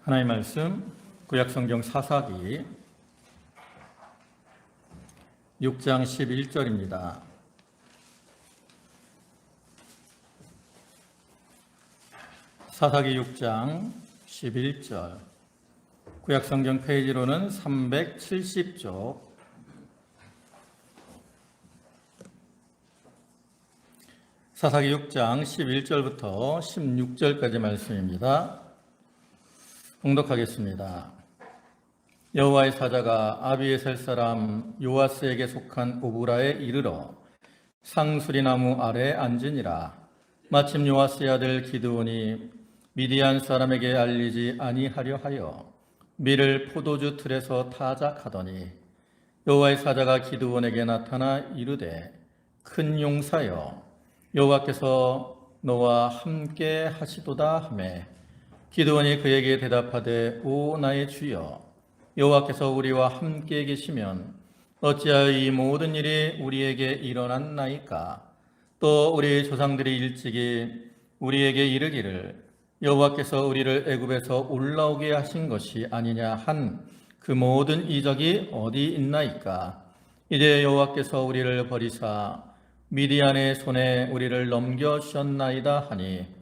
하나님의 말씀 구약성경 사사기 6장 11절입니다. 사사기 6장 11절 구약성경 페이지로는 370쪽 사사기 6장 11절부터 16절까지 말씀입니다. 봉독하겠습니다. 여호와의 사자가 아비에셀 사람 요아스에게 속한 오브라에 이르러 상수리나무 아래에 앉으니라. 마침 요아스의 아들 기드온이 미디안 사람에게 알리지 아니하려 하여 밀을 포도주 틀에서 타작하더니 여호와의 사자가 기드온에게 나타나 이르되 큰 용사여 여호와께서 너와 함께 하시도다 하매 기드온이 그에게 대답하되 오 나의 주여 여호와께서 우리와 함께 계시면 어찌하여 이 모든 일이 우리에게 일어났나이까. 또 우리 조상들이 일찍이 우리에게 이르기를 여호와께서 우리를 애굽에서 올라오게 하신 것이 아니냐 한 그 모든 이적이 어디 있나이까. 이제 여호와께서 우리를 버리사 미디안의 손에 우리를 넘겨주셨나이다 하니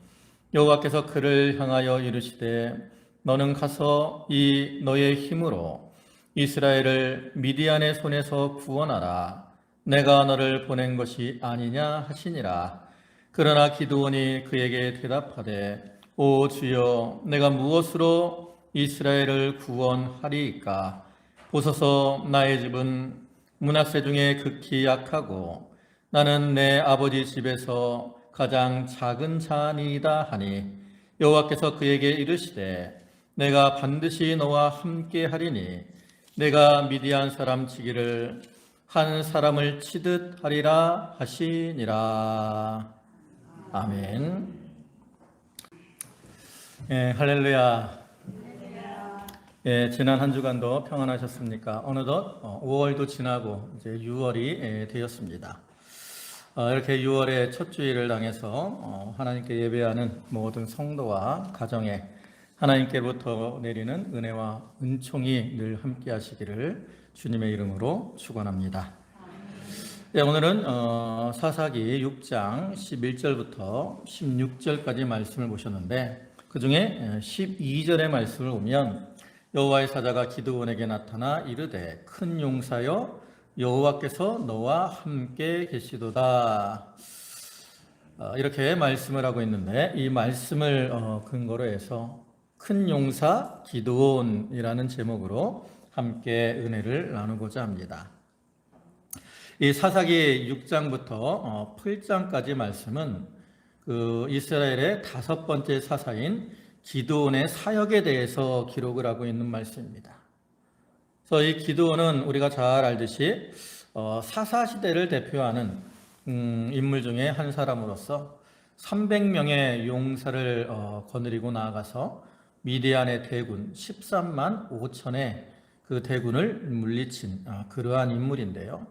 여호와께서 그를 향하여 이르시되 너는 가서 이 너의 힘으로 이스라엘을 미디안의 손에서 구원하라. 내가 너를 보낸 것이 아니냐 하시니라. 그러나 기드온이 그에게 대답하되 오 주여 내가 무엇으로 이스라엘을 구원하리이까. 보소서 나의 집은 므낫세 중에 극히 약하고 나는 내 아버지 집에서 가장 작은 자니이다 하니 여호와께서 그에게 이르시되 내가 반드시 너와 함께 하리니 내가 미디안 사람 치기를 한 사람을 치듯 하리라 하시니라. 아멘. 할렐루야. 지난 한 주간도 평안하셨습니까? 어느덧 5월도 지나고 이제 6월이 되었습니다. 이렇게 6월의 첫 주일을 당해서 하나님께 예배하는 모든 성도와 가정에 하나님께로부터 내리는 은혜와 은총이 늘 함께 하시기를 주님의 이름으로 축원합니다. 오늘은 사사기 6장 11절부터 16절까지 말씀을 보셨는데 그 중에 12절의 말씀을 보면 여호와의 사자가 기드온에게 나타나 이르되 큰 용사여 여호와께서 너와 함께 계시도다. 이렇게 말씀을 하고 있는데 이 말씀을 근거로 해서 큰 용사 기드온이라는 제목으로 함께 은혜를 나누고자 합니다. 이 사사기 6장부터 8장까지 말씀은 그 이스라엘의 5번째 사사인 기드온의 사역에 대해서 기록을 하고 있는 말씀입니다. 그래서 이 기드온은 우리가 잘 알듯이 사사시대를 대표하는 인물 중에 한 사람으로서 300명의 용사를 거느리고 나아가서 미디안의 대군 13만 5천의 그 대군을 물리친 그러한 인물인데요.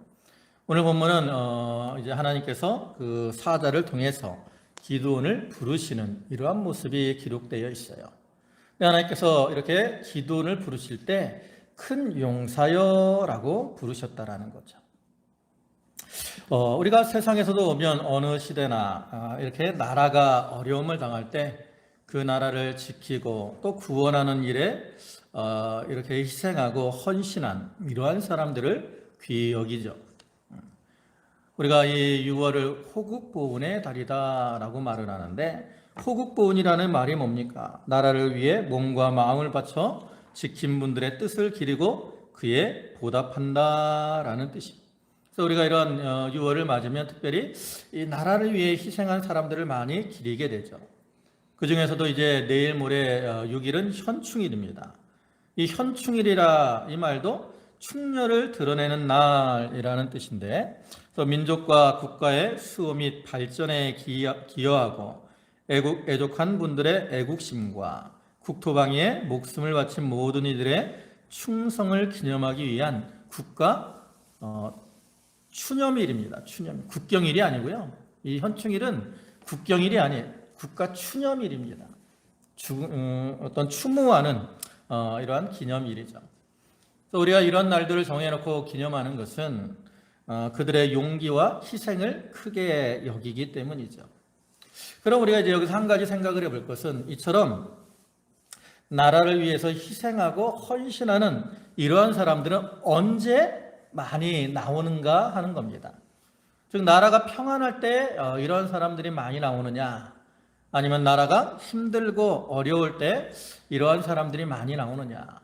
오늘 본문은 이제 하나님께서 그 사자를 통해서 기드온을 부르시는 이러한 모습이 기록되어 있어요. 하나님께서 이렇게 기드온을 부르실 때 큰 용사여라고 부르셨다라는 거죠. 우리가 세상에서도 보면 어느 시대나 이렇게 나라가 어려움을 당할 때 그 나라를 지키고 또 구원하는 일에 이렇게 희생하고 헌신한 이러한 사람들을 귀히 여기죠. 우리가 이 6월을 호국보훈의 달이다라고 말을 하는데 호국보훈이라는 말이 뭡니까? 나라를 위해 몸과 마음을 바쳐 지킨 분들의 뜻을 기리고 그에 보답한다라는 뜻입니다. 그래서 우리가 이런 6월을 맞으면 특별히 이 나라를 위해 희생한 사람들을 많이 기리게 되죠. 그 중에서도 이제 내일 모레 6일은 현충일입니다. 이 현충일이라 이 말도 충렬을 드러내는 날이라는 뜻인데 그래서 민족과 국가의 수호 및 발전에 기여하고 애족한 분들의 애국심과 국토방위에 목숨을 바친 모든 이들의 충성을 기념하기 위한 국가 추념일입니다. 추념. 국경일이 아니고요. 이 현충일은 국경일이 아니에요. 국가 추념일입니다. 어떤 추모하는 이러한 기념일이죠. 또 우리가 이런 날들을 정해놓고 기념하는 것은 그들의 용기와 희생을 크게 여기기 때문이죠. 그럼 우리가 이제 여기서 한 가지 생각을 해볼 것은 이처럼 나라를 위해서 희생하고 헌신하는 이러한 사람들은 언제 많이 나오는가 하는 겁니다. 즉 나라가 평안할 때 이런 사람들이 많이 나오느냐, 아니면 나라가 힘들고 어려울 때 이러한 사람들이 많이 나오느냐.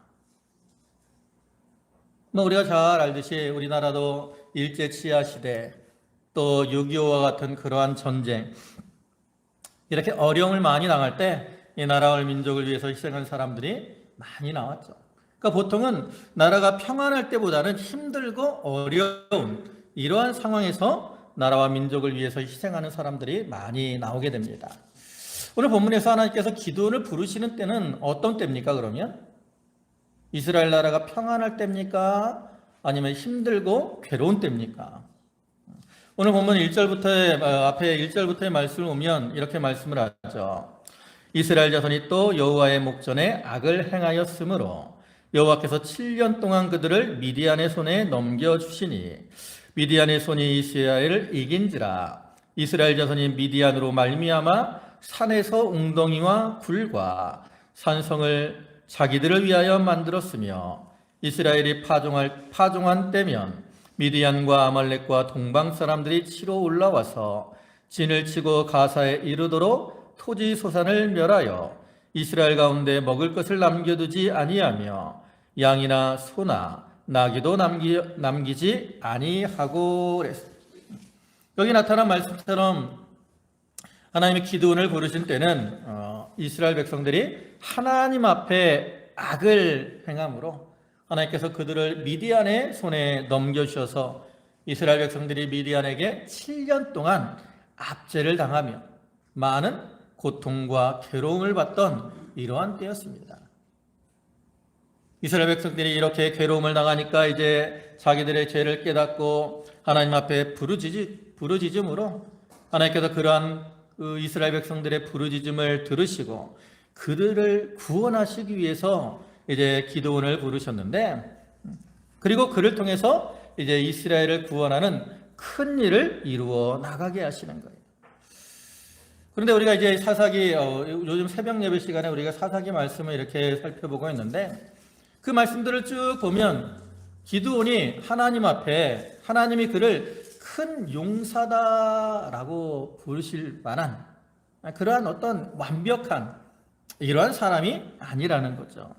우리가 잘 알듯이 우리나라도 일제 치하 시대, 또 6.25와 같은 그러한 전쟁, 이렇게 어려움을 많이 당할 때 이 나라와 민족을 위해서 희생한 사람들이 많이 나왔죠. 그러니까 보통은 나라가 평안할 때보다는 힘들고 어려운 이러한 상황에서 나라와 민족을 위해서 희생하는 사람들이 많이 나오게 됩니다. 오늘 본문에서 하나님께서 기드온을 부르시는 때는 어떤 때입니까? 그러면 이스라엘 나라가 평안할 때입니까? 아니면 힘들고 괴로운 때입니까? 오늘 본문 1절부터 앞에 1절부터의 말씀을 보면 이렇게 말씀을 하죠. 이스라엘 자손이 또 여호와의 목전에 악을 행하였으므로 여호와께서 7년 동안 그들을 미디안의 손에 넘겨주시니 미디안의 손이 이스라엘을 이긴지라. 이스라엘 자손이 미디안으로 말미암아 산에서 웅덩이와 굴과 산성을 자기들을 위하여 만들었으며 이스라엘이 파종한 때면 미디안과 아말렉과 동방 사람들이 치러 올라와서 진을 치고 가사에 이르도록 토지 소산을 멸하여 이스라엘 가운데 먹을 것을 남겨두지 아니하며 양이나 소나 나귀도 남기지 아니하고 그랬습니다. 여기 나타난 말씀처럼 하나님이 기드온을 부르신 때는 이스라엘 백성들이 하나님 앞에 악을 행함으로 하나님께서 그들을 미디안의 손에 넘겨주셔서 이스라엘 백성들이 미디안에게 7년 동안 압제를 당하며 많은 고통과 괴로움을 받던 이러한 때였습니다. 이스라엘 백성들이 이렇게 괴로움을 당하니까 이제 자기들의 죄를 깨닫고 하나님 앞에 부르짖음으로 하나님께서 그러한 이스라엘 백성들의 부르짖음을 들으시고 그들을 구원하시기 위해서 이제 기드온을 부르셨는데, 그리고 그를 통해서 이제 이스라엘을 구원하는 큰 일을 이루어 나가게 하시는 거예요. 그런데 우리가 이제 사사기, 요즘 새벽 예배 시간에 우리가 사사기 말씀을 이렇게 살펴보고 있는데 그 말씀들을 쭉 보면 기드온이 하나님 앞에 하나님이 그를 큰 용사다라고 부르실 만한 그러한 어떤 완벽한 이러한 사람이 아니라는 거죠.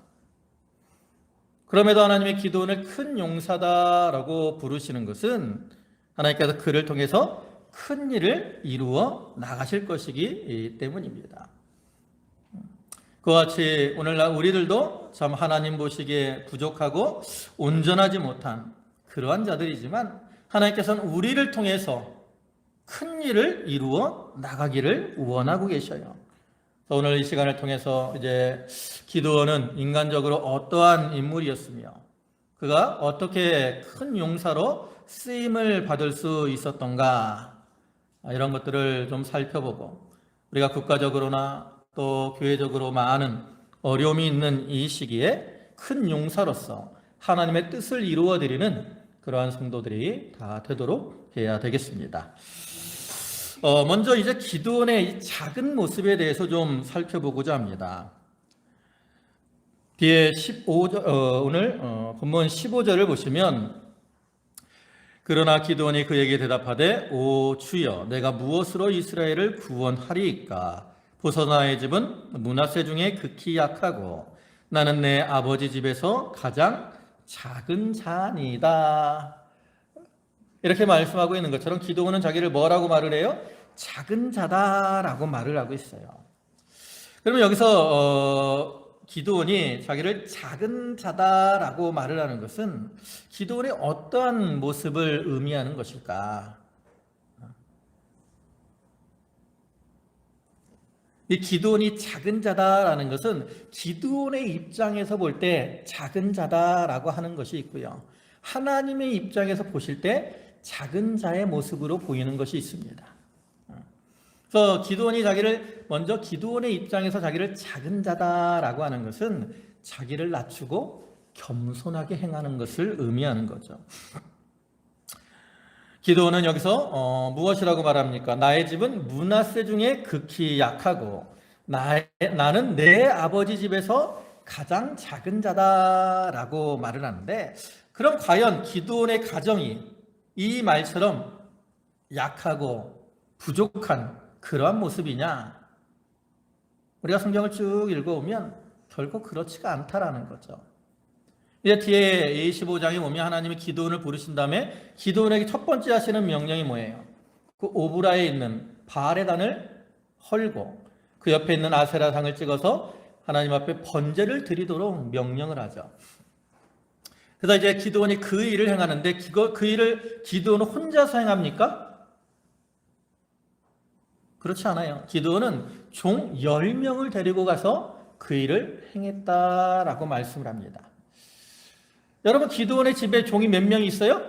그럼에도 하나님의 기드온을 큰 용사다라고 부르시는 것은 하나님께서 그를 통해서 큰 일을 이루어 나가실 것이기 때문입니다. 그와 같이 오늘날 우리들도 참 하나님 보시기에 부족하고 온전하지 못한 그러한 자들이지만 하나님께서는 우리를 통해서 큰 일을 이루어 나가기를 원하고 계셔요. 오늘 이 시간을 통해서 이제 기드온은 인간적으로 어떠한 인물이었으며 그가 어떻게 큰 용사로 쓰임을 받을 수 있었던가, 이런 것들을 좀 살펴보고 우리가 국가적으로나 또 교회적으로 많은 어려움이 있는 이 시기에 큰 용사로서 하나님의 뜻을 이루어 드리는 그러한 성도들이 다 되도록 해야 되겠습니다. 먼저 이제 기드온의 이 작은 모습에 대해서 좀 살펴보고자 합니다. 뒤에 15절, 오늘 본문 15절을 보시면 그러나 기드온이 그에게 대답하되 오 주여 내가 무엇으로 이스라엘을 구원하리이까? 보소 나의 집은 므낫세 중에 극히 약하고 나는 내 아버지 집에서 가장 작은 자니이다. 이렇게 말씀하고 있는 것처럼 기드온은 자기를 뭐라고 말을 해요? 작은 자다라고 말을 하고 있어요. 그러면 여기서 기드온이 자기를 작은 자다라고 말을 하는 것은 기드온의 어떠한 모습을 의미하는 것일까? 이 기드온이 작은 자다라는 것은 기드온의 입장에서 볼 때 작은 자다라고 하는 것이 있고요, 하나님의 입장에서 보실 때 작은 자의 모습으로 보이는 것이 있습니다. 그래서 기드온이 자기를 먼저 기드온의 입장에서 자기를 작은 자다라고 하는 것은 자기를 낮추고 겸손하게 행하는 것을 의미하는 거죠. 기드온은 여기서 무엇이라고 말합니까? 나의 집은 므낫세 중에 극히 약하고 나는 내 아버지 집에서 가장 작은 자다라고 말을 하는데, 그럼 과연 기드온의 가정이 이 말처럼 약하고 부족한 그러한 모습이냐? 우리가 성경을 쭉 읽어오면 결코 그렇지가 않다라는 거죠. 이제 뒤에 25장에 보면 하나님이 기드온을 부르신 다음에 기드온에게 첫 번째 하시는 명령이 뭐예요? 그 오브라에 있는 바알의 단을 헐고 그 옆에 있는 아세라 상을 찍어서 하나님 앞에 번제를 드리도록 명령을 하죠. 그래서 이제 기드온이 그 일을 행하는데 그 일을 기드온은 혼자서 행합니까? 그렇지 않아요. 기드온은 종 10명을 데리고 가서 그 일을 행했다라고 말씀을 합니다. 여러분, 기드온의 집에 종이 몇 명이 있어요?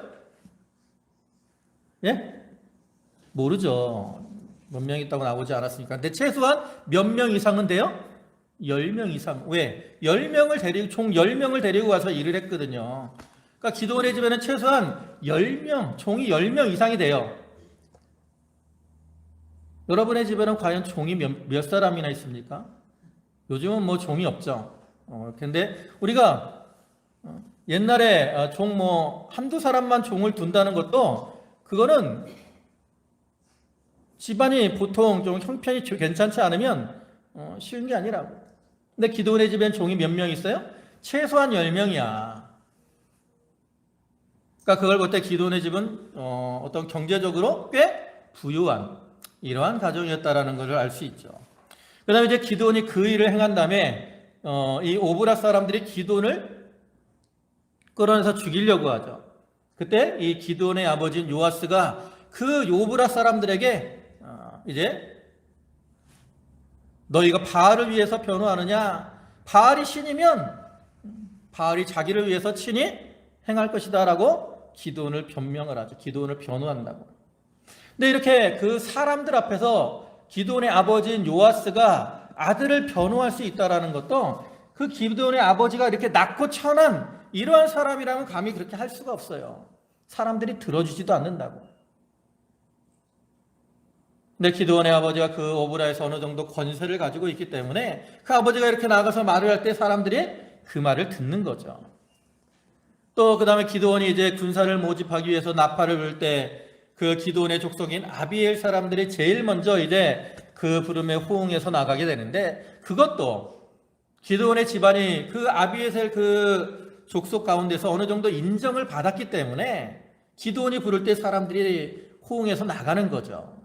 예? 모르죠. 몇 명 있다고 나오지 않았으니까. 근데 최소한 몇 명 이상은 돼요? 10명 이상. 왜? 10명을 데리고, 총 10명을 데리고 가서 일을 했거든요. 그러니까 기드온의 집에는 최소한 10명, 종이 10명 이상이 돼요. 여러분의 집에는 과연 종이 몇 사람이나 있습니까? 요즘은 뭐 종이 없죠. 근데 우리가 옛날에 종 한두 사람만 종을 둔다는 것도 그거는 집안이 보통 좀 형편이 괜찮지 않으면 쉬운 게 아니라고. 근데 기드온의 집엔 종이 몇 명 있어요? 최소한 10명이야. 그러니까 그걸 볼 때 기드온의 집은 어떤 경제적으로 꽤 부유한 이러한 가정이었다라는 것을 알 수 있죠. 그 다음에 이제 기드온이 그 일을 행한 다음에 이 오브라 사람들이 기드온을 끌어내서 죽이려고 하죠. 그때 이 기드온의 아버지인 요아스가 그 오브라 사람들에게 이제 너희가 바알을 위해서 변호하느냐? 바알이 신이면 바알이 자기를 위해서 친히 행할 것이다 라고 기드온을 변명을 하죠. 기드온을 변호한다고. 근데 이렇게 그 사람들 앞에서 기드온의 아버지인 요아스가 아들을 변호할 수 있다라는 것도 그 기드온의 아버지가 이렇게 낮고 천한 이러한 사람이라면 감히 그렇게 할 수가 없어요. 사람들이 들어주지도 않는다고. 근데 기드온의 아버지가 그 오브라에서 어느 정도 권세를 가지고 있기 때문에 그 아버지가 이렇게 나가서 말을 할 때 사람들이 그 말을 듣는 거죠. 또 그 다음에 기드온이 이제 군사를 모집하기 위해서 나팔을 불 때 그 기드온의 족속인 아비엘 사람들이 제일 먼저 이제 그 부름에 호응해서 나가게 되는데, 그것도 기드온의 집안이 그 아비에셀 그 족속 가운데서 어느 정도 인정을 받았기 때문에 기드온이 부를 때 사람들이 호응해서 나가는 거죠.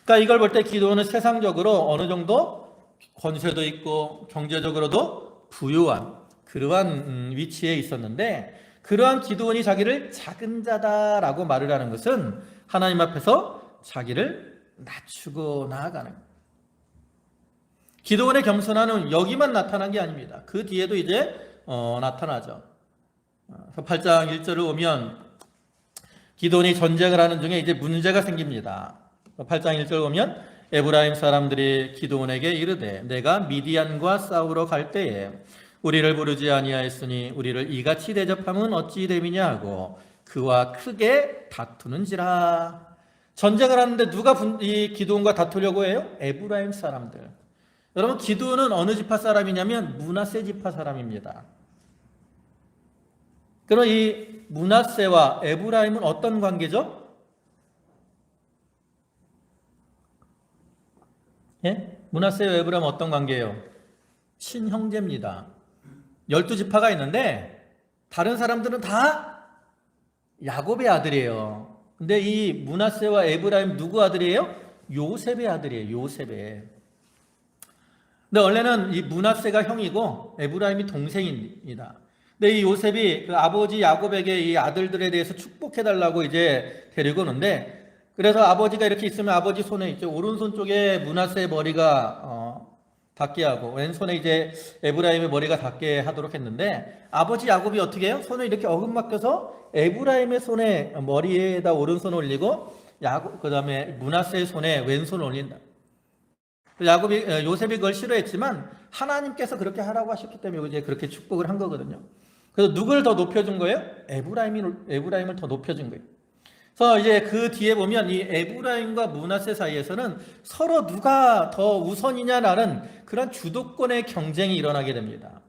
그러니까 이걸 볼 때 기드온은 세상적으로 어느 정도 권세도 있고 경제적으로도 부유한 그러한 위치에 있었는데, 그러한 기드온이 자기를 작은 자다라고 말을 하는 것은 하나님 앞에서 자기를 낮추고 나아가는 거예요. 기드온의 겸손함은 여기만 나타난 게 아닙니다. 그 뒤에도 이제 나타나죠. 8장 1절을 오면 기드온이 전쟁을 하는 중에 이제 문제가 생깁니다. 8장 1절 보면 에브라임 사람들이 기드온에게 이르되 내가 미디안과 싸우러 갈 때에 우리를 부르지 아니하였으니 우리를 이같이 대접함은 어찌 됨이냐 하고 그와 크게 다투는지라. 전쟁을 하는데 누가 이 기드온과 다투려고 해요? 에브라임 사람들. 여러분, 기드온은 어느 지파 사람이냐면 므낫세 지파 사람입니다. 그럼 이 므낫세와 에브라임은 어떤 관계죠? 예? 므낫세와 에브라임은 어떤 관계예요? 친형제입니다. 12지파가 있는데 다른 사람들은 다 야곱의 아들이에요. 근데 이 므낫세와 에브라임 누구 아들이에요? 요셉의 아들이에요. 요셉의. 근데 원래는 이 므낫세가 형이고 에브라임이 동생입니다. 근데 이 요셉이 그 아버지 야곱에게 이 아들들에 대해서 축복해달라고 이제 데리고 오는데, 그래서 아버지가 이렇게 있으면 아버지 손에 있죠. 오른손 쪽에 므낫세의 머리가 닿게 하고 왼손에 이제 에브라임의 머리가 닿게 하도록 했는데, 아버지 야곱이 어떻게 해요? 손을 이렇게 어긋맞춰서 에브라임의 손에 머리에다 오른손 올리고 그 다음에 므낫세의 손에 왼손 올린다. 요셉이 그걸 싫어했지만 하나님께서 그렇게 하라고 하셨기 때문에 이제 그렇게 축복을 한 거거든요. 그래서 누구를 더 높여준 거예요? 에브라임을 더 높여준 거예요. 그래서 이제 그 뒤에 보면 이 에브라임과 므낫세 사이에서는 서로 누가 더 우선이냐라는 그런 주도권의 경쟁이 일어나게 됩니다.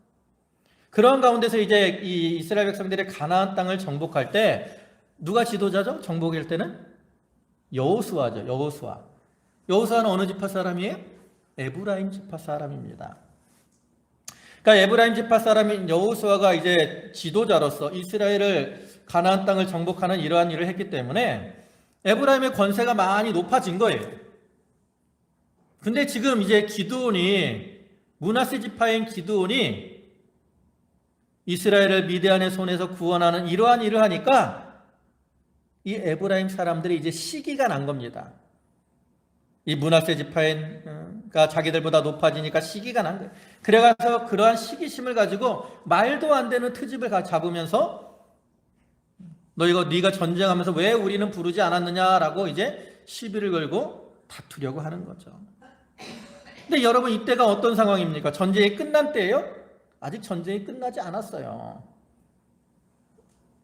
그런 가운데서 이제 이 이스라엘 백성들의 가나안 땅을 정복할 때 누가 지도자죠? 정복일 때는 여호수아죠. 여호수아는 어느 지파 사람이에요? 에브라임 지파 사람입니다. 그러니까 에브라임 지파 사람인 여호수아가 이제 지도자로서 이스라엘을 가나안 땅을 정복하는 이러한 일을 했기 때문에 에브라임의 권세가 많이 높아진 거예요. 근데 지금 이제 기드온이 므낫세 지파인 기드온이 이스라엘을 미디안의 손에서 구원하는 이러한 일을 하니까 이 에브라임 사람들이 이제 시기가 난 겁니다. 이 므낫세 지파가 자기들보다 높아지니까 시기가 난 거예요. 그래가서 그러한 시기심을 가지고 말도 안 되는 트집을 잡으면서 네가 전쟁하면서 왜 우리는 부르지 않았느냐라고 이제 시비를 걸고 다투려고 하는 거죠. 근데 여러분 이때가 어떤 상황입니까? 전쟁이 끝난 때예요? 아직 전쟁이 끝나지 않았어요.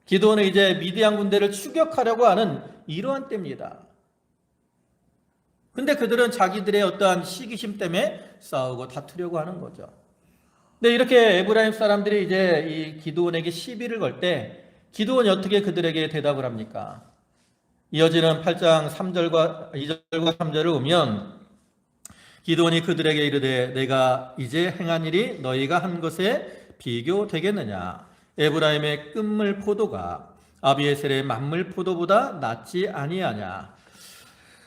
기드온은 이제 미디안 군대를 추격하려고 하는 이러한 때입니다. 근데 그들은 자기들의 어떠한 시기심 때문에 싸우고 다투려고 하는 거죠. 근데 이렇게 에브라임 사람들이 이제 이 기드온에게 시비를 걸 때 기드온이 어떻게 그들에게 대답을 합니까? 이어지는 8장 3절과 2절과 3절을 보면 기드온이 그들에게 이르되 내가 이제 행한 일이 너희가 한 것에 비교되겠느냐? 에브라임의 끝물 포도가 아비에셀의 만물 포도보다 낫지 아니하냐?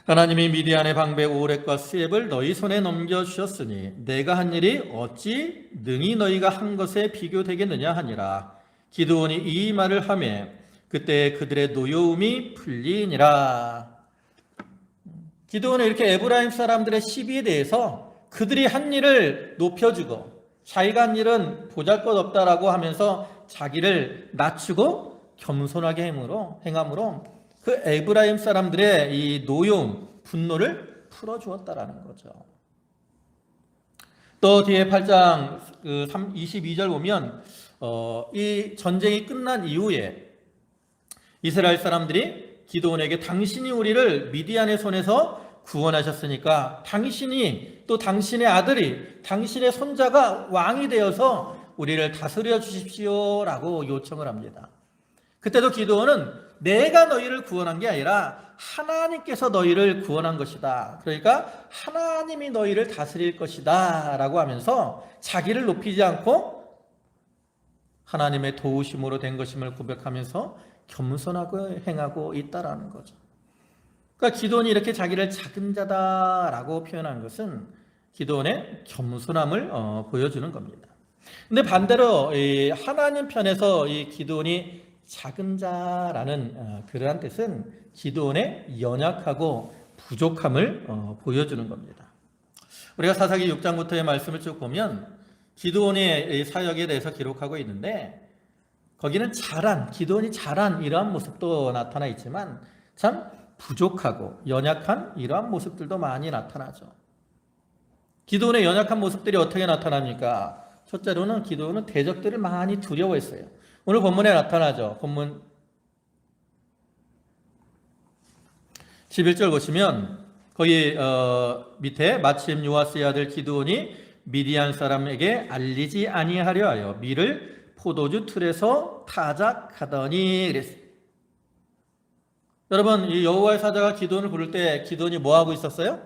하나님이 미디안의 방백 오렉과 스엡을 너희 손에 넘겨주셨으니 내가 한 일이 어찌 능히 너희가 한 것에 비교되겠느냐 하니라. 기드온이 이 말을 하며 그때 그들의 노여움이 풀리니라. 기드온은 이렇게 에브라임 사람들의 시비에 대해서 그들이 한 일을 높여주고 자기가 한 일은 보잘것없다라고 하면서 자기를 낮추고 겸손하게 행함으로 그 에브라임 사람들의 이 노여움, 분노를 풀어주었다라는 거죠. 또 뒤에 8장 22절 보면 이 전쟁이 끝난 이후에 이스라엘 사람들이 기드온에게 당신이 우리를 미디안의 손에서 구원하셨으니까 당신이 또 당신의 아들이 당신의 손자가 왕이 되어서 우리를 다스려 주십시오라고 요청을 합니다. 그때도 기드온은 내가 너희를 구원한 게 아니라 하나님께서 너희를 구원한 것이다. 그러니까 하나님이 너희를 다스릴 것이다 라고 하면서 자기를 높이지 않고 하나님의 도우심으로 된 것임을 고백하면서 겸손하고 행하고 있다라는 거죠. 그러니까 기드온이 이렇게 자기를 작은 자다라고 표현한 것은 기드온의 겸손함을 보여주는 겁니다. 근데 반대로 하나님 편에서 이 기드온이 작은 자라는 그러한 뜻은 기드온의 연약하고 부족함을 보여주는 겁니다. 우리가 사사기 6장부터의 말씀을 쭉 보면 기드온의 사역에 대해서 기록하고 있는데 거기는 기드온이 잘한 이러한 모습도 나타나 있지만 참 부족하고 연약한 이러한 모습들도 많이 나타나죠. 기드온의 연약한 모습들이 어떻게 나타납니까? 첫째로는 기드온은 대적들을 많이 두려워했어요. 오늘 본문에 나타나죠. 본문 11절 보시면 거기 밑에 마침 요아스의 아들 기드온이 미디안 사람에게 알리지 아니하려 하여 밀을 포도주 틀에서 타작하더니 그랬어요. 여러분 이 여호와의 사자가 기드온을 부를 때 기드온이 뭐 하고 있었어요?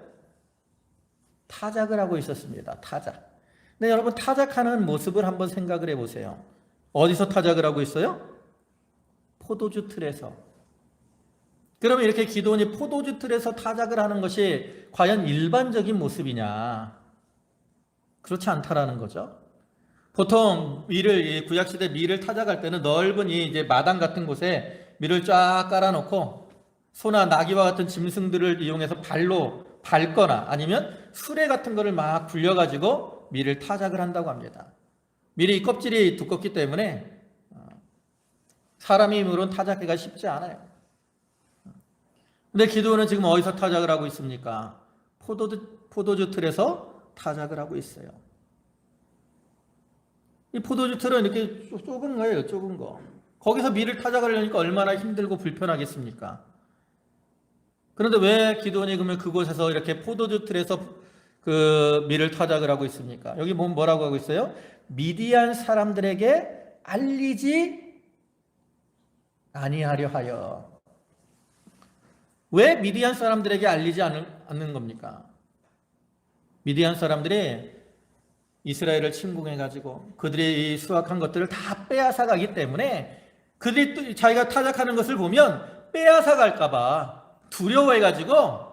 타작을 하고 있었습니다. 타작. 근데 여러분 타작하는 모습을 한번 생각을 해보세요. 어디서 타작을 하고 있어요? 포도주 틀에서. 그러면 이렇게 기드온이 포도주 틀에서 타작을 하는 것이 과연 일반적인 모습이냐? 그렇지 않다라는 거죠. 보통 구약시대 밀을 타작할 때는 넓은 이제 마당 같은 곳에 밀을 쫙 깔아놓고 소나 나귀와 같은 짐승들을 이용해서 발로 밟거나 아니면 수레 같은 거를 막 굴려가지고 밀을 타작을 한다고 합니다. 밀이 껍질이 두껍기 때문에 사람의 힘으로는 타작하기가 쉽지 않아요. 근데 기드온은 지금 어디서 타작을 하고 있습니까? 포도주 틀에서 타작을 하고 있어요. 이 포도주 틀은 이렇게 좁은 거예요. 좁은 거. 거기서 밀을 타작을 하려니까 얼마나 힘들고 불편하겠습니까? 그런데 왜 기드온이 그러면 그곳에서 이렇게 포도주 틀에서 그 밀을 타작을 하고 있습니까? 여기 보면 뭐라고 하고 있어요? 미디안 사람들에게 알리지 아니하려 하여. 왜 미디안 사람들에게 알리지 않는 겁니까? 미디안 사람들이 이스라엘을 침공해가지고 그들이 이 수확한 것들을 다 빼앗아 가기 때문에 그들이 또 자기가 타작하는 것을 보면 빼앗아 갈까봐 두려워해가지고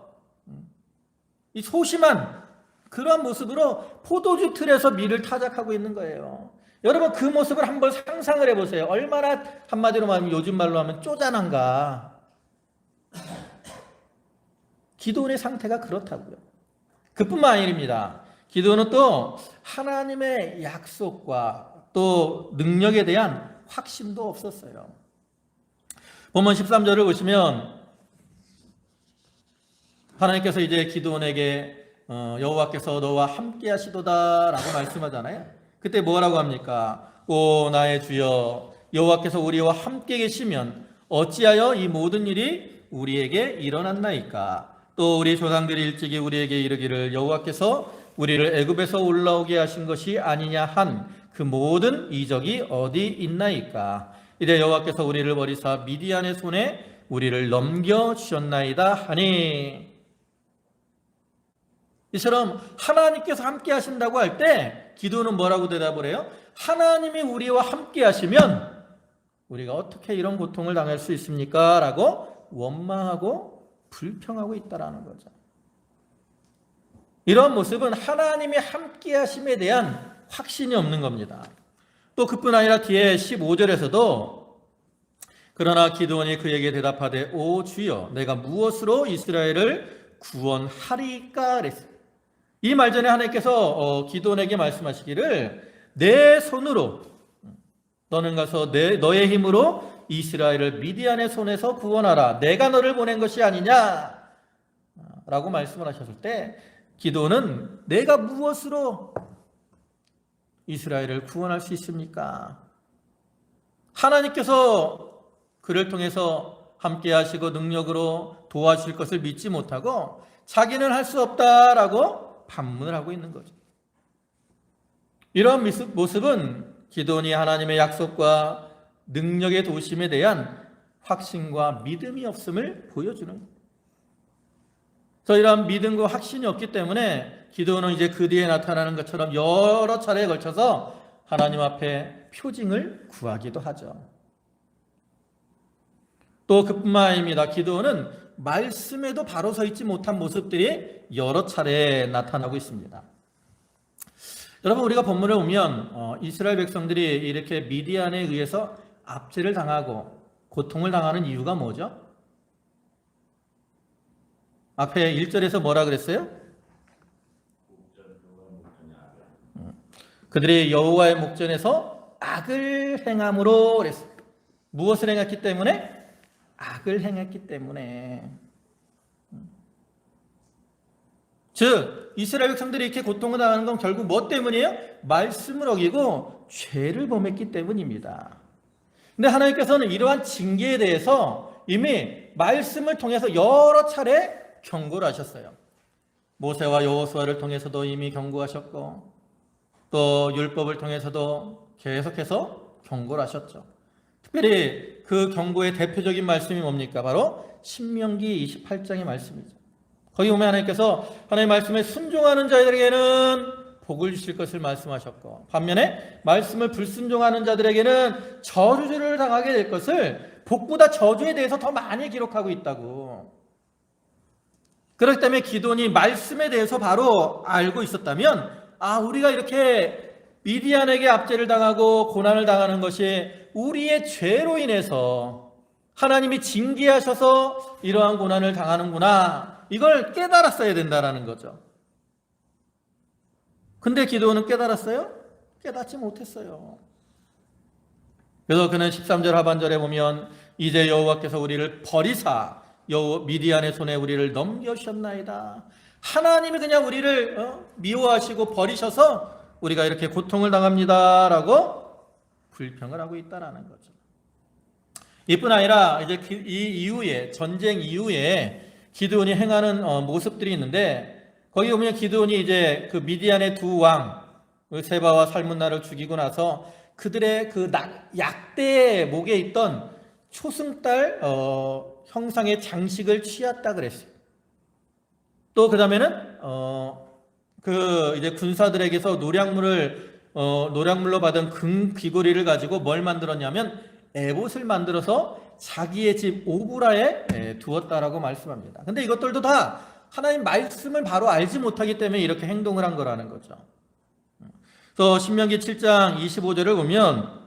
이 소심한 그런 모습으로 포도주 틀에서 밀을 타작하고 있는 거예요. 여러분 그 모습을 한번 상상을 해보세요. 얼마나 한마디로 말하면 요즘 말로 하면 쪼잔한가. 기도원의 상태가 그렇다고요. 그뿐만 아닙니다. 기도원은 또 하나님의 약속과 또 능력에 대한 확신도 없었어요. 본문 13절을 보시면 하나님께서 이제 기드온에게 여호와께서 너와 함께 하시도다 라고 말씀하잖아요. 그때 뭐라고 합니까? 오 나의 주여 여호와께서 우리와 함께 계시면 어찌하여 이 모든 일이 우리에게 일어났나이까? 또 우리 조상들이 일찍이 우리에게 이르기를 여호와께서 우리를 애굽에서 올라오게 하신 것이 아니냐 한 그 모든 이적이 어디 있나이까? 이제 여호와께서 우리를 버리사 미디안의 손에 우리를 넘겨주셨나이다 하니. 이처럼 하나님께서 함께 하신다고 할 때 기도는 뭐라고 대답을 해요? 하나님이 우리와 함께 하시면 우리가 어떻게 이런 고통을 당할 수 있습니까? 라고 원망하고 불평하고 있다라는 거죠. 이런 모습은 하나님의 함께 하심에 대한 확신이 없는 겁니다. 또 그뿐 아니라 뒤에 15절에서도 그러나 기드온이 그에게 대답하되 오 주여 내가 무엇으로 이스라엘을 구원하리까 그랬어요. 이 말 전에 하나님께서 기드온에게 말씀하시기를 내 손으로 너는 가서 너의 힘으로 이스라엘을 미디안의 손에서 구원하라. 내가 너를 보낸 것이 아니냐 라고 말씀을 하셨을 때 기드온은 내가 무엇으로 이스라엘을 구원할 수 있습니까? 하나님께서 그를 통해서 함께 하시고 능력으로 도와주실 것을 믿지 못하고 자기는 할 수 없다라고 반문을 하고 있는 거죠. 이런 모습은 기드온이 하나님의 약속과 능력의 도우심에 대한 확신과 믿음이 없음을 보여주는 거예요. 그래서 이러한 믿음과 확신이 없기 때문에 기드온은 이제 그 뒤에 나타나는 것처럼 여러 차례에 걸쳐서 하나님 앞에 표징을 구하기도 하죠. 또 그뿐만 아닙니다. 기드온은 말씀에도 바로 서 있지 못한 모습들이 여러 차례 나타나고 있습니다. 여러분 우리가 본문을 보면 이스라엘 백성들이 이렇게 미디안에 의해서 압제를 당하고 고통을 당하는 이유가 뭐죠? 앞에 1절에서 뭐라 그랬어요? 그들이 여호와의 목전에서 악을 행함으로 그랬어요. 무엇을 행했기 때문에? 악을 행했기 때문에. 즉 이스라엘 백성들이 이렇게 고통을 당하는 건 결국 뭐 때문이에요? 말씀을 어기고 죄를 범했기 때문입니다. 근데 하나님께서는 이러한 징계에 대해서 이미 말씀을 통해서 여러 차례 경고를 하셨어요. 모세와 여호수아를 통해서도 이미 경고하셨고 또 율법을 통해서도 계속해서 경고를 하셨죠. 특별히 그 경고의 대표적인 말씀이 뭡니까? 바로 신명기 28장의 말씀이죠. 거기 보면 하나님께서 하나님의 말씀에 순종하는 자들에게는 복을 주실 것을 말씀하셨고 반면에 말씀을 불순종하는 자들에게는 저주를 당하게 될 것을 복보다 저주에 대해서 더 많이 기록하고 있다고. 그렇기 때문에 기드온이 말씀에 대해서 바로 알고 있었다면 우리가 이렇게 미디안에게 압제를 당하고 고난을 당하는 것이 우리의 죄로 인해서 하나님이 징계하셔서 이러한 고난을 당하는구나. 이걸 깨달았어야 된다는 거죠. 근데 기드온은 깨달았어요? 깨닫지 못했어요. 그래서 그는 13절 하반절에 보면 이제 여호와께서 우리를 버리사 미디안의 손에 우리를 넘겨주셨나이다. 하나님이 그냥 우리를 미워하시고 버리셔서 우리가 이렇게 고통을 당합니다라고 불평을 하고 있다라는 거죠. 이뿐 아니라 이제 이 이후에, 전쟁 이후에 기드온이 행하는 모습들이 있는데, 거기 보면 기드온이 이제 그 미디안의 두 왕 세바와 살문나를 죽이고 나서 그들의 그 약대의 목에 있던 초승달 형상의 장식을 취했다 그랬어요. 또 그 다음에는 그 이제 군사들에게서 노량물로 받은 금 귀고리를 가지고 뭘 만들었냐면 에봇을 만들어서 자기의 집 오브라에 두었다라고 말씀합니다. 근데 이것들도 다 하나님 말씀을 바로 알지 못하기 때문에 이렇게 행동을 한 거라는 거죠. 그래서 신명기 7장 25절을 보면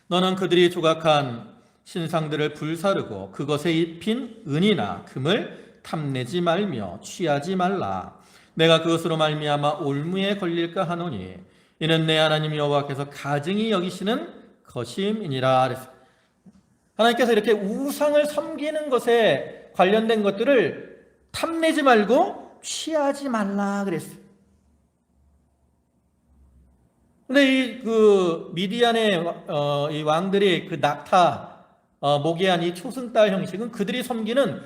너는 그들이 조각한 신상들을 불사르고 그것에 입힌 은이나 금을 탐내지 말며 취하지 말라. 내가 그것으로 말미암아 올무에 걸릴까 하노니 이는 내 하나님 여호와께서 가증히 여기시는 것임이니라. 하나님께서 이렇게 우상을 섬기는 것에 관련된 것들을 탐내지 말고 취하지 말라 그랬어요. 근데 그 미디안의 이 왕들이 그 낙타 목에 한 이 초승달 형식은 그들이 섬기는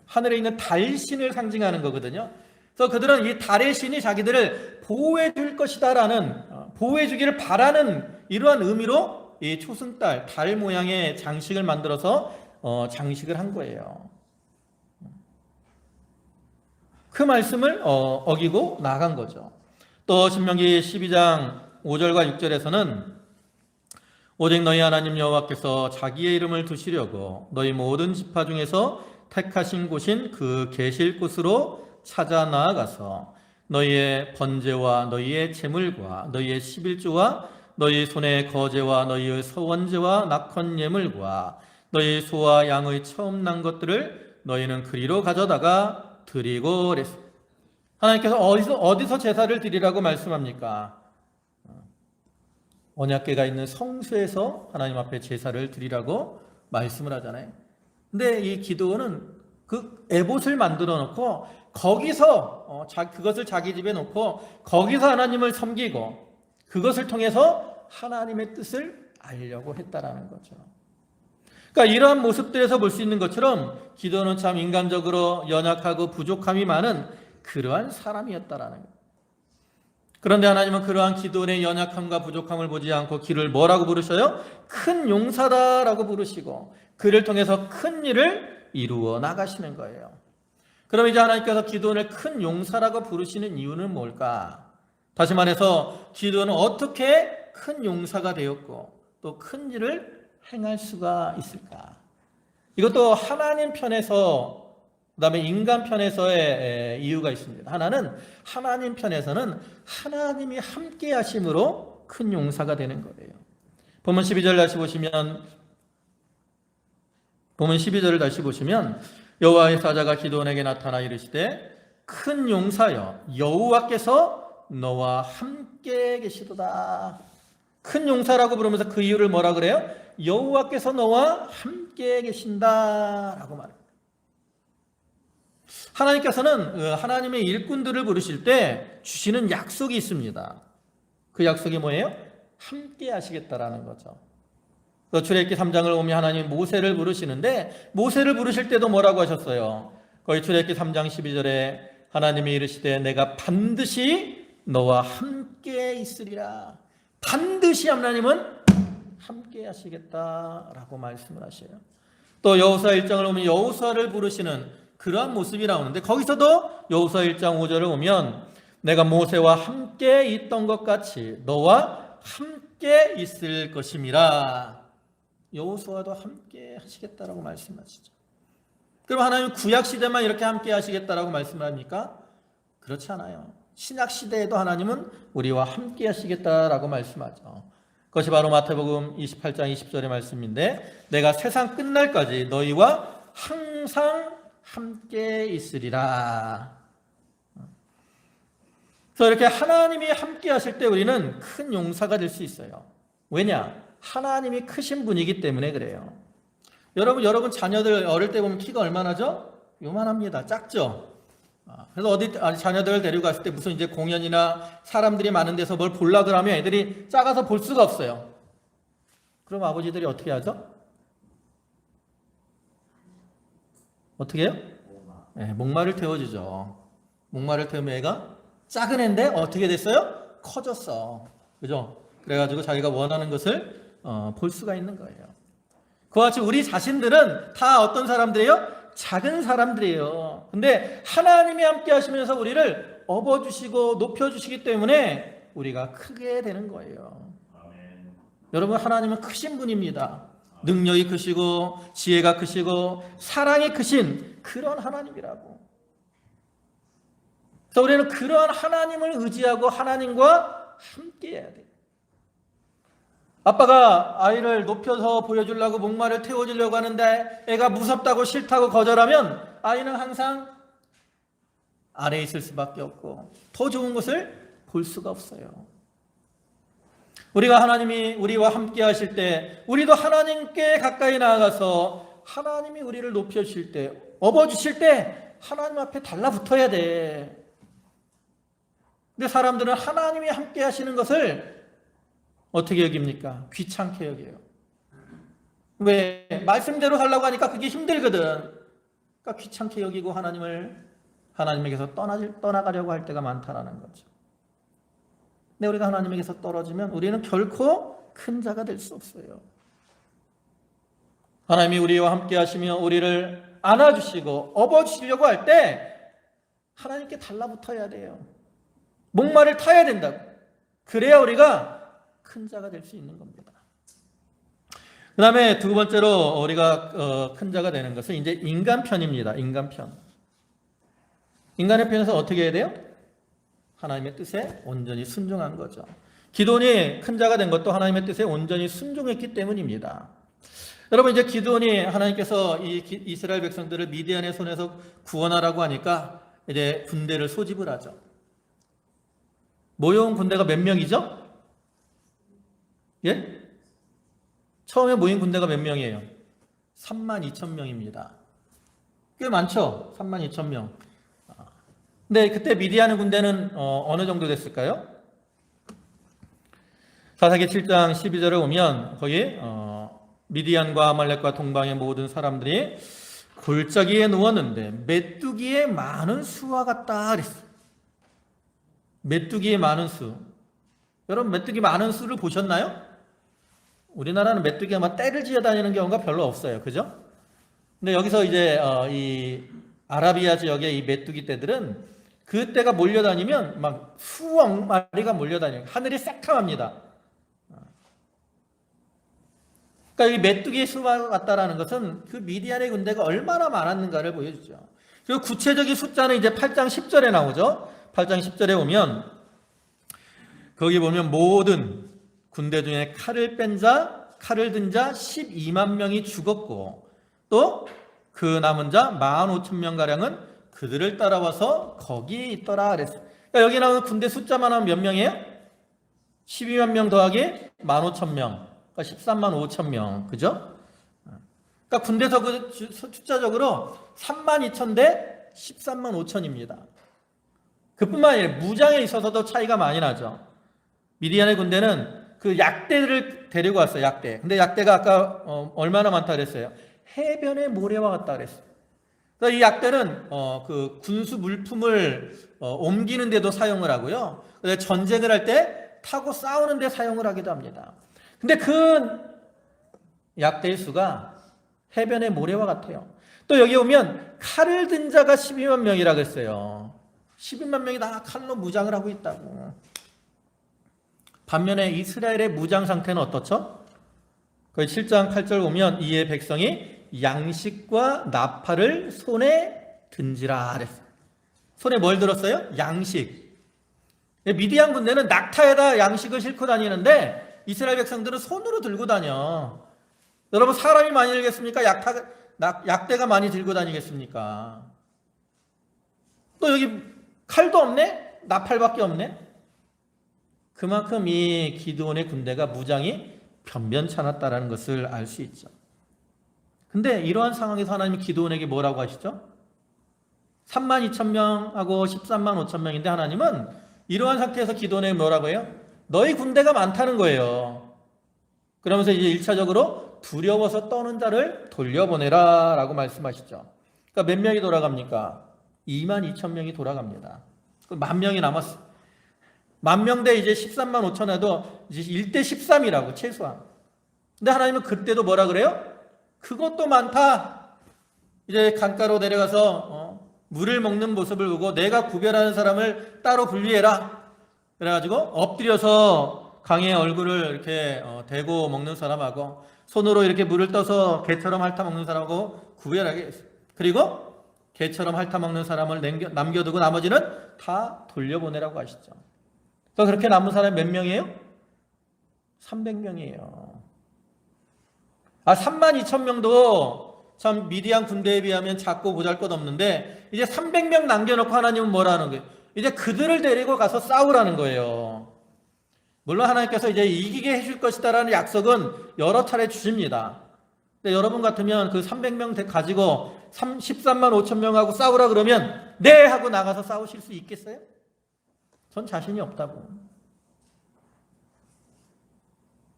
하늘에 있는 달신을 상징하는 거거든요. 그래서 그들은 이 달의 신이 자기들을 보호해 줄 것이다라는, 보호해 주기를 바라는 이러한 의미로 이 초승달, 달 모양의 장식을 만들어서 장식을 한 거예요. 그 말씀을 어기고 나간 거죠. 또 신명기 12장 5절과 6절에서는 오직 너희 하나님 여호와께서 자기의 이름을 두시려고 너희 모든 지파 중에서 택하신 곳인 그 계실 곳으로 찾아 나아가서 너희의 번제와 너희의 제물과 너희의 11조와 너희 손의 거제와 너희의 서원제와 낙헌 예물과 너희 소와 양의 처음 난 것들을 너희는 그리로 가져다가 드리고 그랬습니다. 하나님께서 어디서 제사를 드리라고 말씀합니까? 언약궤가 있는 성소에서 하나님 앞에 제사를 드리라고 말씀을 하잖아요. 근데 이 기드온은 그 에봇을 만들어 놓고 거기서 그것을 자기 집에 놓고 거기서 하나님을 섬기고 그것을 통해서 하나님의 뜻을 알려고 했다라는 거죠. 그러니까 이러한 모습들에서 볼 수 있는 것처럼 기드온은 참 인간적으로 연약하고 부족함이 많은 그러한 사람이었다라는 거예요. 그런데 하나님은 그러한 기드온의 연약함과 부족함을 보지 않고 그를 뭐라고 부르셔요? 큰 용사다라고 부르시고 그를 통해서 큰 일을 이루어 나가시는 거예요. 그럼 이제 하나님께서 기드온을 큰 용사라고 부르시는 이유는 뭘까? 다시 말해서 기드온은 어떻게 큰 용사가 되었고 또 큰 일을 행할 수가 있을까? 이것도 하나님 편에서 그다음에 인간 편에서의 이유가 있습니다. 하나는 하나님 편에서는 하나님이 함께 하심으로 큰 용사가 되는 거예요. 본문 12절 다시 보시면 본문 12절을 다시 보시면 여호와의 사자가 기드온에게 나타나 이르시되 큰 용사여 여호와께서 너와 함께 계시도다. 큰 용사라고 부르면서 그 이유를 뭐라 그래요? 여호와께서 너와 함께 계신다라고 말합니다. 하나님께서는 하나님의 일꾼들을 부르실 때 주시는 약속이 있습니다. 그 약속이 뭐예요? 함께 하시겠다라는 거죠. 출애굽기 3장을 보면 하나님이 모세를 부르시는데 모세를 부르실 때도 뭐라고 하셨어요? 거기 출애굽기 3장 12절에 하나님이 이르시되 내가 반드시 너와 함께 있으리라. 반드시 하나님은 함께 하시겠다라고 말씀을 하셔요. 또 여호수아 1장을 보면 여호수아를 부르시는 그러한 모습이 나오는데 거기서도 여호수아 1장 5절을 보면 내가 모세와 함께 있던 것 같이 너와 함께 있을 것임이라. 여호수아도 함께 하시겠다라고 말씀하시죠. 그럼 하나님 구약 시대만 이렇게 함께 하시겠다라고 말씀을 합니까? 그렇지 않아요. 신약 시대에도 하나님은 우리와 함께 하시겠다라고 말씀하죠. 그것이 바로 마태복음 28장 20절의 말씀인데 내가 세상 끝날까지 너희와 항상 함께 있으리라. 그래서 이렇게 하나님이 함께 하실 때 우리는 큰 용사가 될 수 있어요. 왜냐? 하나님이 크신 분이기 때문에 그래요. 여러분 자녀들 어릴 때 보면 키가 얼마나죠? 요만합니다. 작죠? 그래서 어디 자녀들을 데리고 갔을 때 무슨 이제 공연이나 사람들이 많은 데서 뭘 보려 그러면 애들이 작아서 볼 수가 없어요. 그럼 아버지들이 어떻게 하죠? 어떻게 해요? 네, 목마를 태워주죠. 목마를 태우면 애가 작은 애인데 어떻게 됐어요? 커졌어. 그죠? 그래가지고 자기가 원하는 것을 볼 수가 있는 거예요. 그와 같이 우리 자신들은 다 어떤 사람들이에요? 작은 사람들이에요. 근데 하나님이 함께 하시면서 우리를 업어주시고 높여주시기 때문에 우리가 크게 되는 거예요. 아멘. 여러분, 하나님은 크신 분입니다. 능력이 크시고 지혜가 크시고 사랑이 크신 그런 하나님이라고. 그래서 우리는 그런 하나님을 의지하고 하나님과 함께 해야 돼요. 아빠가 아이를 높여서 보여주려고 목마를 태워주려고 하는데 애가 무섭다고 싫다고 거절하면 아이는 항상 아래에 있을 수밖에 없고 더 좋은 것을 볼 수가 없어요. 우리가 하나님이 우리와 함께 하실 때 우리도 하나님께 가까이 나아가서 하나님이 우리를 높여주실 때, 업어주실 때 하나님 앞에 달라붙어야 돼. 근데 사람들은 하나님이 함께 하시는 것을 어떻게 여깁니까? 귀찮게 여겨요. 왜? 말씀대로 하려고 하니까 그게 힘들거든. 그러니까 귀찮게 여기고 하나님에게서 떠나가려고 할 때가 많다라는 거죠. 근데 우리가 하나님에게서 떨어지면 우리는 결코 큰 자가 될 수 없어요. 하나님이 우리와 함께 하시며 우리를 안아주시고 업어주시려고 할 때 하나님께 달라붙어야 돼요. 목마를 타야 된다고. 그래야 우리가 큰 자가 될 수 있는 겁니다. 그 다음에 두 번째로 우리가 큰 자가 되는 것은 이제 인간편입니다. 인간편. 인간의 편에서 어떻게 해야 돼요? 하나님의 뜻에 온전히 순종한 거죠. 기드온이 큰 자가 된 것도 하나님의 뜻에 온전히 순종했기 때문입니다. 여러분, 이제 기드온이 하나님께서 이 이스라엘 백성들을 미디안의 손에서 구원하라고 하니까 이제 군대를 소집을 하죠. 모여온 군대가 몇 명이죠? 예? 처음에 모인 군대가 몇 명이에요? 32,000명입니다. 꽤 많죠? 32,000명. 근데 그때 미디안의 군대는 어느 정도 됐을까요? 사사기 7장 12절에 오면 거기 미디안과 아말렉과 동방의 모든 사람들이 골짜기에 누웠는데 메뚜기의 많은 수와 같다 그랬어요. 메뚜기의 많은 수. 여러분, 메뚜기 많은 수를 보셨나요? 우리나라는 메뚜기가 막 떼를 지어 다니는 경우가 별로 없어요. 그죠? 근데 여기서 이제 이 아라비아 지역의 이 메뚜기 떼들은 그 떼가 몰려다니면 막 수억 마리가 몰려다녀요. 하늘이 새카맣니다. 그러니까 이 메뚜기의 수가 같다라는 것은 그 미디안의 군대가 얼마나 많았는가를 보여주죠. 그리고 구체적인 숫자는 이제 8장 10절에 나오죠. 8장 10절에 오면 거기 보면 모든 군대 중에 칼을 든 자 12만 명이 죽었고 또 그 남은 자 15,000명가량은 그들을 따라와서 거기에 있더라 그랬어요. 그러니까 여기 나오는 군대 숫자만 하면 몇 명이에요? 12만 명 더하기 15,000명. 그러니까 13만 5천 명. 그죠? 그러니까 군대 숫자적으로 32,000 대 13만 5천입니다. 그뿐만 아니라 무장에 있어서도 차이가 많이 나죠. 미디안의 군대는 그 약대를 데리고 왔어요. 약대. 근데 약대가 아까 얼마나 많다 그랬어요? 해변의 모래와 같다 그랬어요. 그러니까 이 약대는 그 군수 물품을 옮기는 데도 사용을 하고요. 전쟁을 할 때 타고 싸우는 데 사용을 하기도 합니다. 근데 그 약대의 수가 해변의 모래와 같아요. 또 여기 오면 칼을 든 자가 12만 명이라고 했어요. 12만 명이 다 칼로 무장을 하고 있다고. 반면에 이스라엘의 무장 상태는 어떻죠? 거기 7장 8절 보면 이에 백성이 양식과 나팔을 손에 든지라 그랬어요. 손에 뭘 들었어요? 양식. 미디안 군대는 낙타에다 양식을 싣고 다니는데 이스라엘 백성들은 손으로 들고 다녀. 여러분, 사람이 많이 들겠습니까? 약대가 많이 들고 다니겠습니까? 또 여기 칼도 없네? 나팔밖에 없네? 그만큼 이 기드온의 군대가 무장이 변변찮았다라는 것을 알 수 있죠. 근데 이러한 상황에서 하나님이 기드온에게 뭐라고 하시죠? 32,000명하고 135,000명인데 하나님은 이러한 상태에서 기도원에게 뭐라고 해요? 너희 군대가 많다는 거예요. 그러면서 이제 1차적으로 두려워서 떠는 자를 돌려보내라 라고 말씀하시죠. 그러니까 몇 명이 돌아갑니까? 22,000명이 돌아갑니다. 10,000명이 남았어요. 10,000명 대 이제 135,000에도 이제 1대 13이라고 최소한. 근데 하나님은 그때도 뭐라 그래요? 그것도 많다. 이제 강가로 내려가서 물을 먹는 모습을 보고 내가 구별하는 사람을 따로 분리해라. 그래가지고 엎드려서 강의 얼굴을 이렇게 대고 먹는 사람하고 손으로 이렇게 물을 떠서 개처럼 핥아먹는 사람하고 구별하게 했어요. 그리고 개처럼 핥아먹는 사람을 남겨두고 나머지는 다 돌려보내라고 하시죠. 그러니까 그렇게 남은 사람이 몇 명이에요? 300명이에요. 32,000명도 참 미디안 군대에 비하면 작고 보잘것없는데 이제 300명 남겨놓고 하나님은 뭐라는 거예요? 이제 그들을 데리고 가서 싸우라는 거예요. 물론 하나님께서 이제 이기게 해줄 것이다라는 약속은 여러 차례 주십니다. 근데 여러분 같으면 그 300명 가지고 13만 5천 명하고 싸우라 그러면 네 하고 나가서 싸우실 수 있겠어요? 전 자신이 없다고.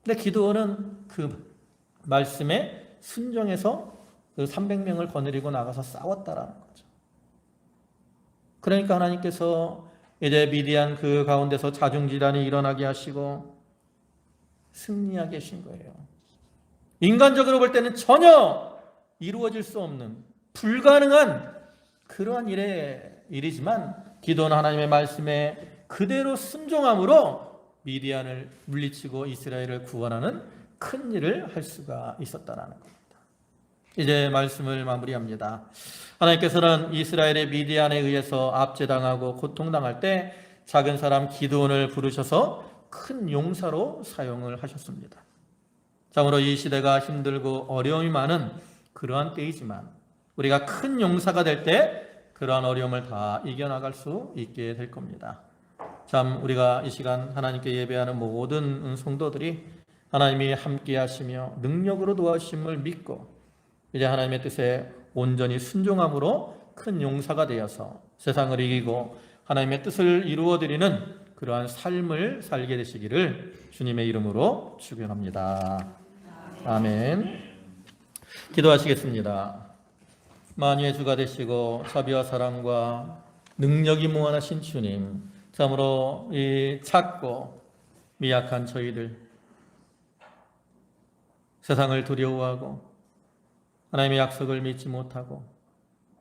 근데 기드온은 그 말씀에 순종해서 그 300명을 거느리고 나가서 싸웠다라는 거죠. 그러니까 하나님께서 이제 미디안 그 가운데서 자중질환이 일어나게 하시고 승리하게 하신 거예요. 인간적으로 볼 때는 전혀 이루어질 수 없는 불가능한 그러한 일이지만 기도는 하나님의 말씀에 그대로 순종함으로 미디안을 물리치고 이스라엘을 구원하는 큰 일을 할 수가 있었다는 겁니다. 이제 말씀을 마무리합니다. 하나님께서는 이스라엘의 미디안에 의해서 압제당하고 고통당할 때 작은 사람 기드온을 부르셔서 큰 용사로 사용을 하셨습니다. 참으로 이 시대가 힘들고 어려움이 많은 그러한 때이지만 우리가 큰 용사가 될 때 그러한 어려움을 다 이겨나갈 수 있게 될 겁니다. 참 우리가 이 시간 하나님께 예배하는 모든 성도들이 하나님이 함께 하시며 능력으로 도와주심을 믿고 이제 하나님의 뜻에 온전히 순종함으로 큰 용사가 되어서 세상을 이기고 하나님의 뜻을 이루어드리는 그러한 삶을 살게 되시기를 주님의 이름으로 축원합니다. 아멘. 기도하시겠습니다. 만유의 주가 되시고 자비와 사랑과 능력이 무한하신 주님, 참으로 이 작고 미약한 저희들, 세상을 두려워하고 하나님의 약속을 믿지 못하고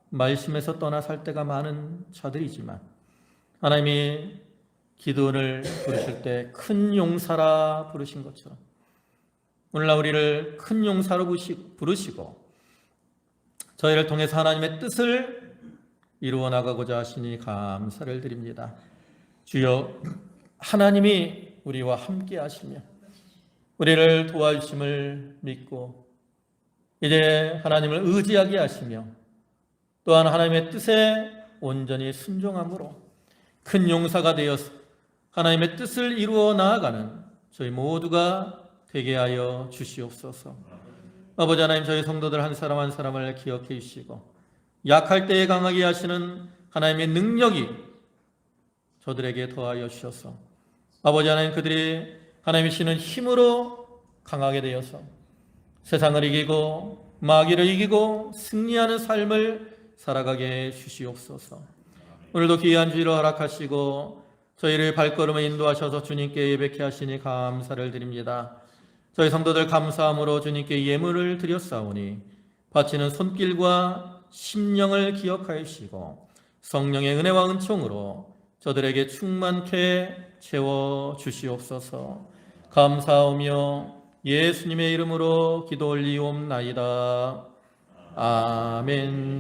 말씀에서 떠나 살 때가 많은 자들이지만 하나님이 기드온을 부르실 때 큰 용사라 부르신 것처럼 오늘날 우리를 큰 용사로 부르시고 저희를 통해서 하나님의 뜻을 이루어 나가고자 하시니 감사를 드립니다. 주여, 하나님이 우리와 함께 하시며 우리를 도와주심을 믿고 이제 하나님을 의지하게 하시며 또한 하나님의 뜻에 온전히 순종함으로 큰 용사가 되어서 하나님의 뜻을 이루어 나아가는 저희 모두가 되게 하여 주시옵소서. 아버지 하나님, 저희 성도들 한 사람 한 사람을 기억해 주시고 약할 때에 강하게 하시는 하나님의 능력이 저들에게 더하여 주셔서 아버지 하나님, 그들이 하나님이 주시는 힘으로 강하게 되어서 세상을 이기고 마귀를 이기고 승리하는 삶을 살아가게 해 주시옵소서. 오늘도 귀한 주의를 허락하시고 저희를 발걸음을 인도하셔서 주님께 예배케 하시니 감사를 드립니다. 저희 성도들 감사함으로 주님께 예물을 드렸사오니 바치는 손길과 심령을 기억하여 주시고 성령의 은혜와 은총으로 저들에게 충만케 채워 주시옵소서. 감사하며 예수님의 이름으로 기도 올리옵나이다. 아멘.